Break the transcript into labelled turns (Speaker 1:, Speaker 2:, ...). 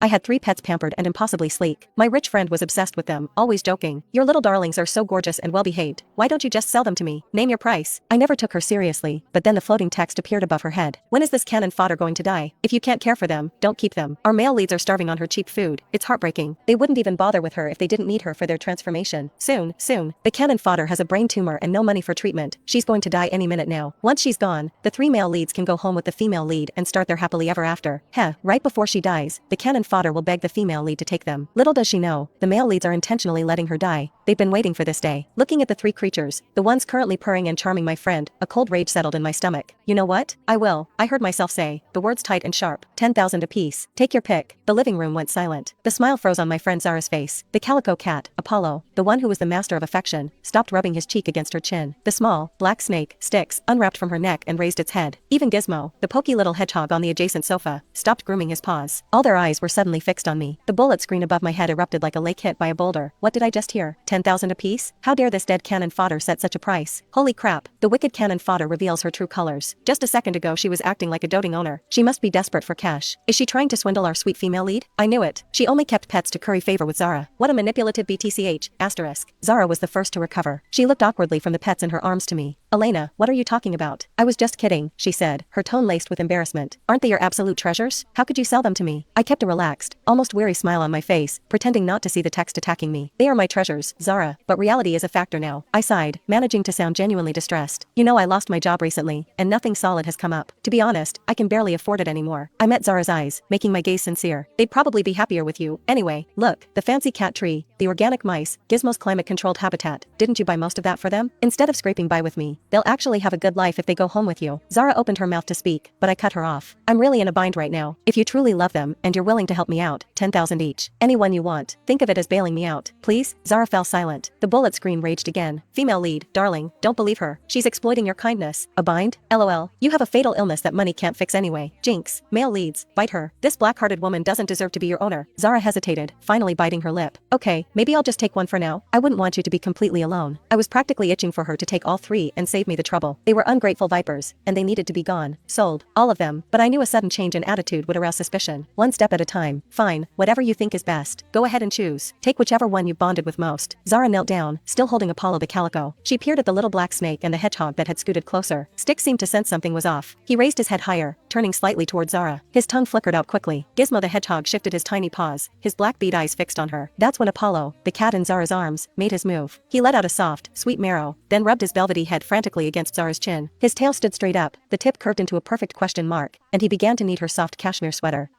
Speaker 1: I had 3 pets pampered and impossibly sleek. My rich friend was obsessed with them, always joking. Your little darlings are so gorgeous and well-behaved. Why don't you just sell them to me? Name your price. I never took her seriously, but then the floating text appeared above her head. When is this cannon fodder going to die? If you can't care for them, don't keep them. Our male leads are starving on her cheap food. It's heartbreaking. They wouldn't even bother with her if they didn't need her for their transformation. Soon. The cannon fodder has a brain tumor and no money for treatment. She's going to die any minute now. Once she's gone, the 3 male leads can go home with the female lead and start their happily ever after. Right before she dies, the cannon fodder will beg the female lead to take them. Little does she know, the male leads are intentionally letting her die. They've been waiting for this day. Looking at the 3 creatures, the ones currently purring and charming my friend, a cold rage settled in my stomach. You know what? I will. I heard myself say, the words tight and sharp. 10,000 apiece. Take your pick. The living room went silent. The smile froze on my friend Zara's face. The calico cat, Apollo, the one who was the master of affection, stopped rubbing his cheek against her chin. The small, black snake, Styx, unwrapped from her neck and raised its head. Even Gizmo, the pokey little hedgehog on the adjacent sofa, stopped grooming his paws. All their eyes were suddenly fixed on me. The bullet screen above my head erupted like a lake hit by a boulder. What did I just hear? 10,000 apiece? How dare this dead cannon fodder set such a price? Holy crap, the wicked cannon fodder reveals her true colors. Just a second ago she was acting like a doting owner. She must be desperate for cash. Is she trying to swindle our sweet female lead? I knew it. She only kept pets to curry favor with Zara. What a manipulative BTCH, asterisk. Zara was the first to recover. She looked awkwardly from the pets in her arms to me. Elena, what are you talking about? I was just kidding, she said, her tone laced with embarrassment. Aren't they your absolute treasures? How could you sell them to me? I kept a relaxed, almost weary smile on my face, pretending not to see the text attacking me. They are my treasures, Zara, but reality is a factor now. I sighed, managing to sound genuinely distressed. You know, I lost my job recently, and nothing solid has come up. To be honest, I can barely afford it anymore. I met Zara's eyes, making my gaze sincere. They'd probably be happier with you. Anyway, look, the fancy cat tree, the organic mice, Gizmo's climate-controlled habitat. Didn't you buy most of that for them? Instead of scraping by with me, they'll actually have a good life if they go home with you. Zara opened her mouth to speak, but I cut her off. I'm really in a bind right now. If you truly love them, and you're willing to help me out, 10,000 each. Anyone you want. Think of it as bailing me out. Please? Zara fell silent. The bullet screen raged again. Female lead, darling, don't believe her. She's exploiting your kindness. A bind? LOL. You have a fatal illness that money can't fix anyway. Jinx. Male leads, bite her. This black-hearted woman doesn't deserve to be your owner. Zara hesitated, finally biting her lip. Okay, maybe I'll just take one for now. I wouldn't want you to be completely alone. I was practically itching for her to take all 3 and save me the trouble. They were ungrateful vipers, and they needed to be gone. Sold. All of them, but I knew a sudden change in attitude would arouse suspicion. One step at a time. Fine, whatever you think is best. Go ahead and choose. Take whichever one you bonded with most. Zara knelt down, still holding Apollo the calico. She peered at the little black snake and the hedgehog that had scooted closer. Styx seemed to sense something was off. He raised his head higher, turning slightly toward Zara. His tongue flickered out quickly. Gizmo the hedgehog shifted his tiny paws, his black bead eyes fixed on her. That's when Apollo, the cat in Zara's arms, made his move. He let out a soft, sweet meow, then rubbed his velvety head frantically against Zara's chin. His tail stood straight up, the tip curved into a perfect question mark, and he began to knead her soft cashmere sweater.